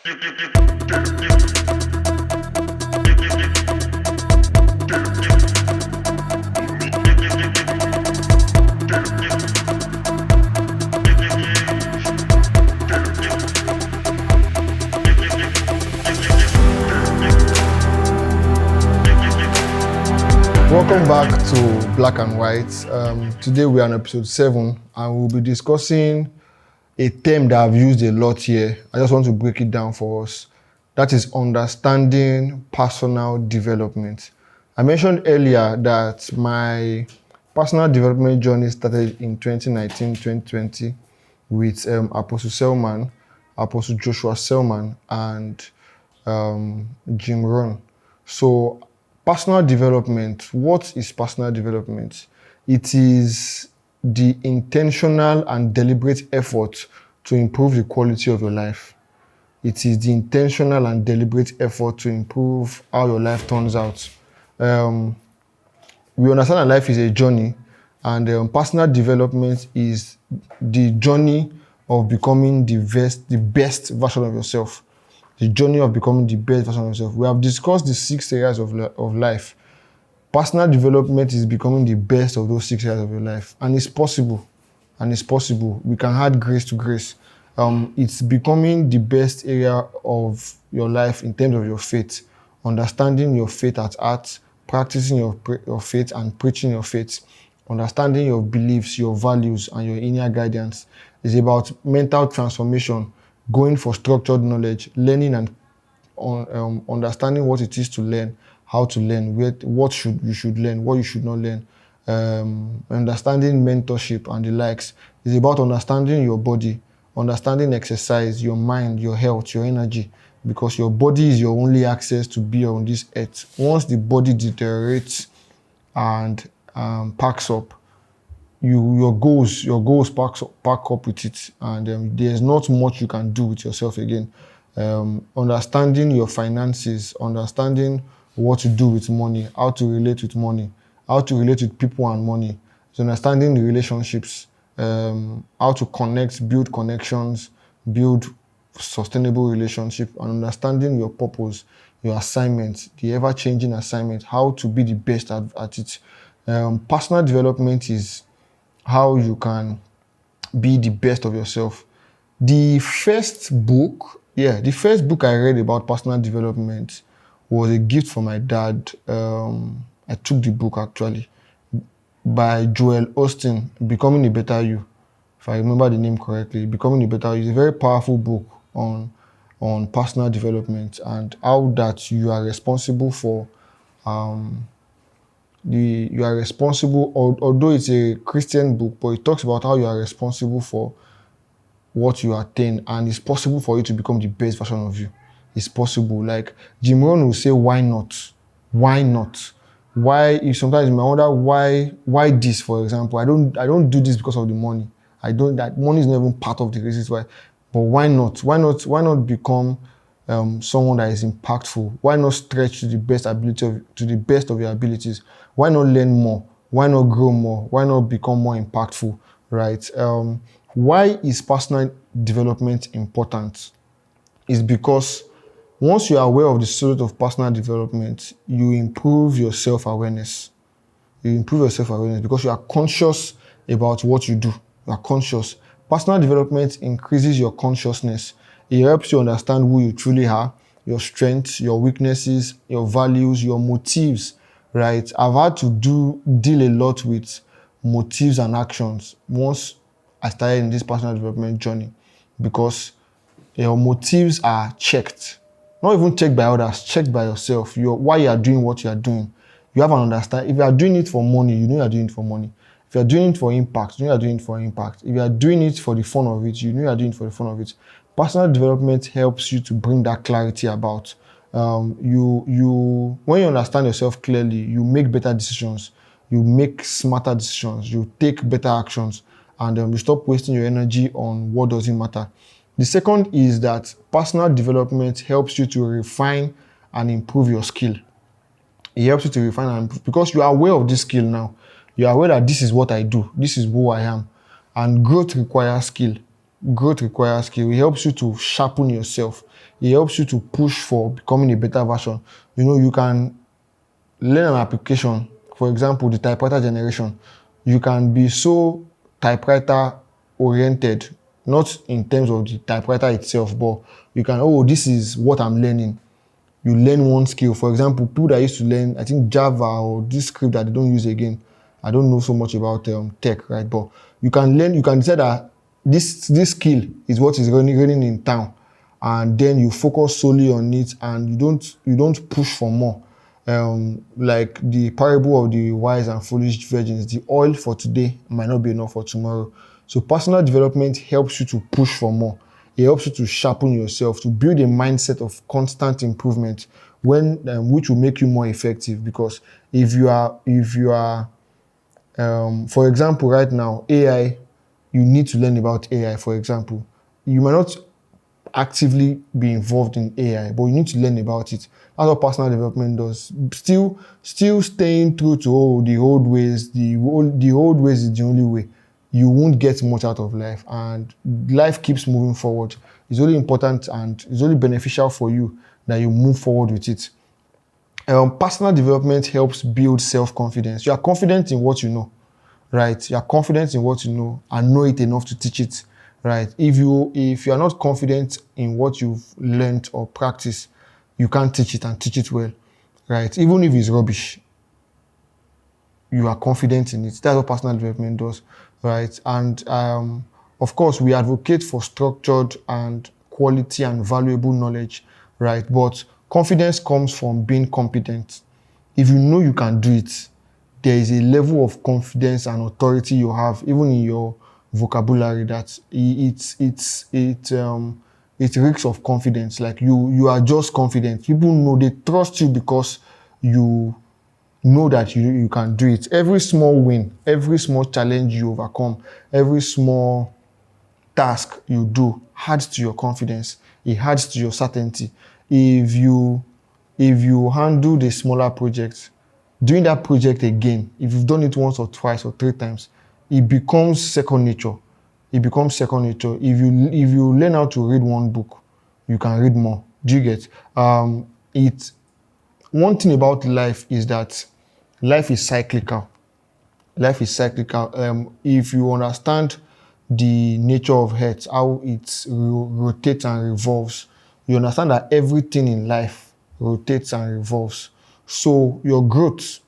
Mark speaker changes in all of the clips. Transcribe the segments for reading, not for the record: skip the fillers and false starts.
Speaker 1: Welcome back to Black and White. Today we are on episode 7 and we'll be discussing a term that I've used a lot here. I just want to break it down for us. That is understanding personal development. I mentioned earlier that my personal development journey started in 2019-2020 with Apostle Selman, Apostle Joshua Selman, and Jim Rohn. So personal development, what is personal development? It is the intentional and deliberate effort to improve the quality of your life. It is the intentional and deliberate effort to improve how your life turns out. We understand that life is a journey, and personal development is the journey of becoming the best version of yourself. The journey of becoming the best version of yourself. We have discussed the 6 areas of life. Personal development is becoming the best of those 6 areas of your life. And it's possible. We can add grace to grace. It's becoming the best area of your life in terms of your faith. Understanding your faith at heart, practicing your faith and preaching your faith. Understanding your beliefs, your values, and your inner guidance. It's about mental transformation, going for structured knowledge, learning and understanding what it is to learn, how to learn, what you should learn, what you should not learn, understanding mentorship and the likes. It's about understanding your body, understanding exercise, your mind, your health, your energy, because your body is your only access to be on this earth. Once the body deteriorates and packs up, your goals pack up with it, and there's not much you can do with yourself again. Understanding your finances, understanding what to do with money, how to relate with money, how to relate with people and money. So understanding the relationships, how to connect, build connections, build sustainable relationship, and understanding your purpose, your assignment, the ever-changing assignment, how to be the best at it. Personal development is how you can be the best of yourself. The first book I read about personal development was a gift from my dad. I took the book actually by Joel Osteen, Becoming a Better You. If I remember the name correctly, Becoming a Better You is a very powerful book on personal development and how that you are responsible for although it's a Christian book, but it talks about how you are responsible for what you attain, and it's possible for you to become the best version of you. It's possible. Like Jim Rohn will say, why not? Why not? Sometimes you might wonder why this, for example. I don't do this because of the money. That money is not even part of the reasons why. But why not? Why not become someone that is impactful? Why not stretch to the best of your abilities? Why not learn more? Why not grow more? Why not become more impactful? Right? Why is personal development important? It's because once you are aware of the spirit of personal development, you improve your self-awareness. You improve your self-awareness because you are conscious about what you do. You are conscious. Personal development increases your consciousness. It helps you understand who you truly are, your strengths, your weaknesses, your values, your motives, right? I've had to deal a lot with motives and actions once I started in this personal development journey, because your motives are checked. Not even checked by others, checked by yourself. Why you are doing what you are doing. You have an understanding. If you are doing it for money, you know you are doing it for money. If you are doing it for impact, you know you are doing it for impact. If you are doing it for the fun of it, you know you are doing it for the fun of it. Personal development helps you to bring that clarity about. When you understand yourself clearly, you make better decisions. You make smarter decisions. You take better actions, and you stop wasting your energy on what doesn't matter. The second is that personal development helps you to refine and improve your skill. It helps you to refine and improve because you are aware of this skill now. You are aware that this is what I do. This is who I am. And growth requires skill. growth requires skill. It helps you to sharpen yourself. It helps you to push for becoming a better version. You can learn an application. For example, the typewriter generation. You can be so typewriter oriented, not in terms of the typewriter itself, but you can, this is what I'm learning. You learn one skill. For example, people that used to learn, I think Java or this script that they don't use again. I don't know so much about tech, right? But you can decide that this skill is what is running in town, and then you focus solely on it, and you don't push for more. Like the parable of the wise and foolish virgins, the oil for today might not be enough for tomorrow. So personal development helps you to push for more. It helps you to sharpen yourself, to build a mindset of constant improvement, which will make you more effective. Because if you are, for example, right now, AI, you need to learn about AI. For example, you might not actively be involved in AI, but you need to learn about it. That's what personal development does. Still staying true to the old ways. The old ways is the only way. You won't get much out of life, and life keeps moving forward. It's only important and it's only beneficial for you that you move forward with it. Personal development helps build self-confidence. You are confident in what you know, right? You are confident in what you know and know it enough to teach it, right? If you are not confident in what you've learned or practiced, you can't teach it and teach it well, right? Even if it's rubbish, you are confident in it. That's what personal development does, right? And of course, we advocate for structured and quality and valuable knowledge, right? But confidence comes from being competent. If you know you can do it, there is a level of confidence and authority you have, even in your vocabulary, that it reeks of confidence. Like you are just confident. People know, they trust you because you know that you can do it. Every small win, every small challenge you overcome, every small task you do adds to your confidence. It adds to your certainty. If you handle the smaller projects, doing that project again, if you've done it once or twice or three times, it becomes second nature. It becomes second nature. If you learn how to read one book, you can read more. Do you get? One thing about life is that life is cyclical. Life is cyclical. If you understand the nature of Earth, how it rotates and revolves, you understand that everything in life rotates and revolves. So your growth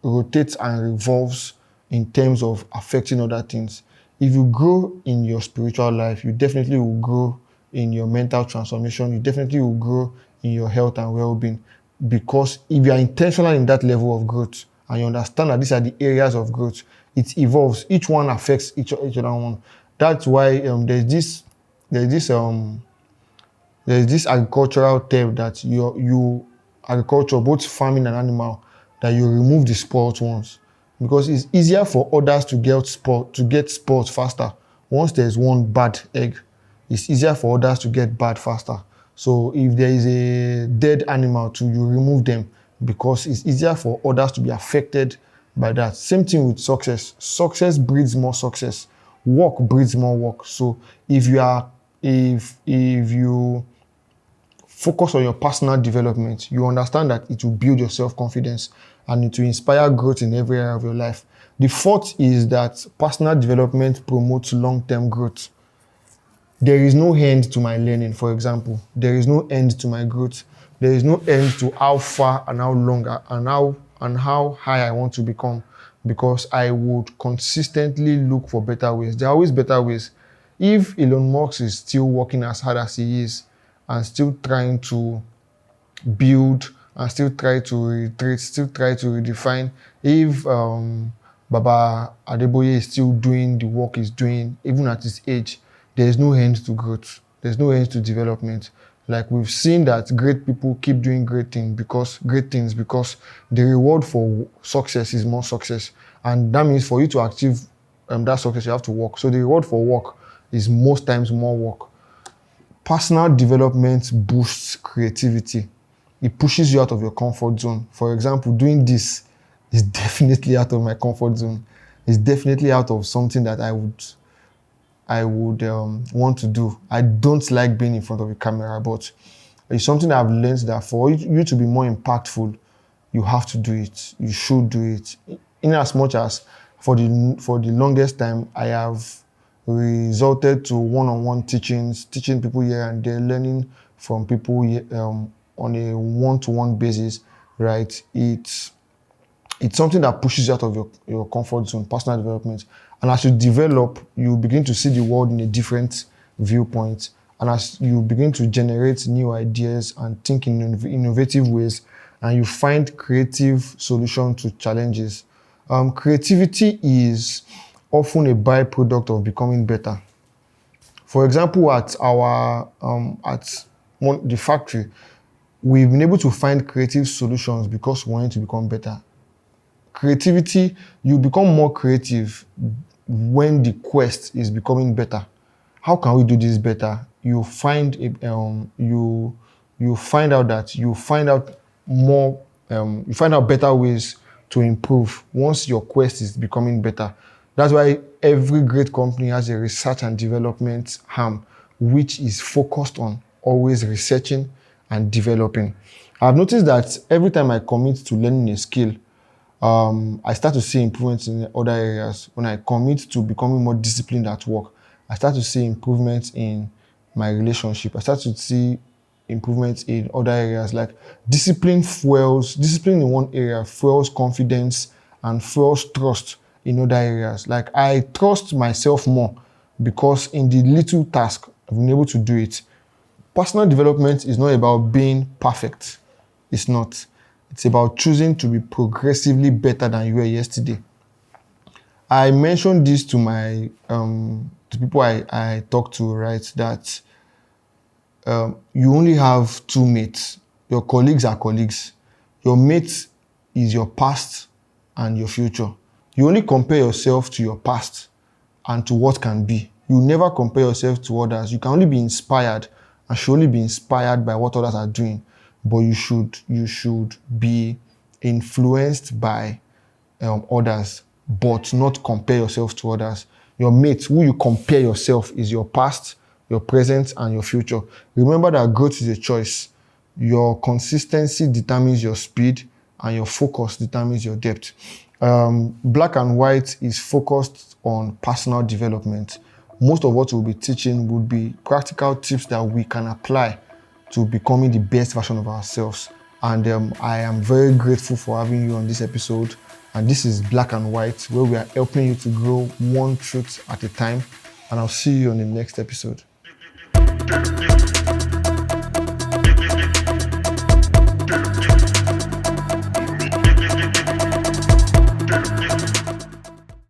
Speaker 1: rotates and revolves in terms of affecting other things. If you grow in your spiritual life, you definitely will grow in your mental transformation. You definitely will grow in your health and well-being. Because if you are intentional in that level of growth and you understand that these are the areas of growth, it evolves. Each one affects each other one. That's why there's this agricultural term that you agriculture, both farming and animal, that you remove the spoiled ones, because it's easier for others to get spoiled faster. Once there's one bad egg, it's easier for others to get bad faster. So if there is a dead animal you remove them, because it's easier for others to be affected by that. Same thing with success. Success breeds more success. Work breeds more work. So if you focus on your personal development, you understand that it will build your self-confidence and it will inspire growth in every area of your life. The fourth is that personal development promotes long-term growth. There is no end to my learning, for example. There is no end to my growth. There is no end to how far and how long and how high I want to become, because I would consistently look for better ways. There are always better ways. If Elon Musk is still working as hard as he is and still trying to build and still try to reiterate, still try to redefine, if Baba Adeboye is still doing the work he's doing, even at his age, there is no end to growth. There's no end to development. Like we've seen that great people keep doing great things because the reward for success is more success. And that means for you to achieve that success, you have to work. So the reward for work is most times more work. Personal development boosts creativity. It pushes you out of your comfort zone. For example, doing this is definitely out of my comfort zone. It's definitely out of something that I would I would want to do. I don't like being in front of a camera, but it's something I've learned that for you to be more impactful, you have to do it. You should do it. In as much as for the longest time, I have resorted to one-on-one teachings, teaching people here and there, learning from people on a one-to-one basis, right? It's something that pushes you out of your comfort zone, personal development. And as you develop, you begin to see the world in a different viewpoint. And as you begin to generate new ideas and think in innovative ways, and you find creative solutions to challenges. Creativity is often a byproduct of becoming better. For example, at the factory, we've been able to find creative solutions because we want to become better. Creativity, you become more creative when the quest is becoming better. How can we do this better? You find better ways to improve once your quest is becoming better. That's why every great company has a research and development arm, which is focused on always researching and developing. I've noticed that every time I commit to learning a skill, I start to see improvements in other areas. When I commit to becoming more disciplined at work, I start to see improvements in my relationship. I start to see improvements in other areas. Like discipline in one area fuels confidence and fuels trust in other areas. Like I trust myself more because in the little task, I've been able to do it. Personal development is not about being perfect. It's not. It's about choosing to be progressively better than you were yesterday. I mentioned this to my to people I talk to, right? That you only have two mates. Your colleagues are colleagues. Your mate is your past and your future. You only compare yourself to your past and to what can be. You never compare yourself to others. You can only be inspired and should only be inspired by what others are doing. But you should be influenced by others, but not compare yourself to others. Your mate, who you compare yourself, is your past, your present, and your future. Remember that growth is a choice. Your consistency determines your speed, and your focus determines your depth. Black and White is focused on personal development. Most of what we'll be teaching would be practical tips that we can apply to becoming the best version of ourselves. And I am very grateful for having you on this episode. And this is Black and White, where we are helping you to grow one truth at a time. And I'll see you on the next episode.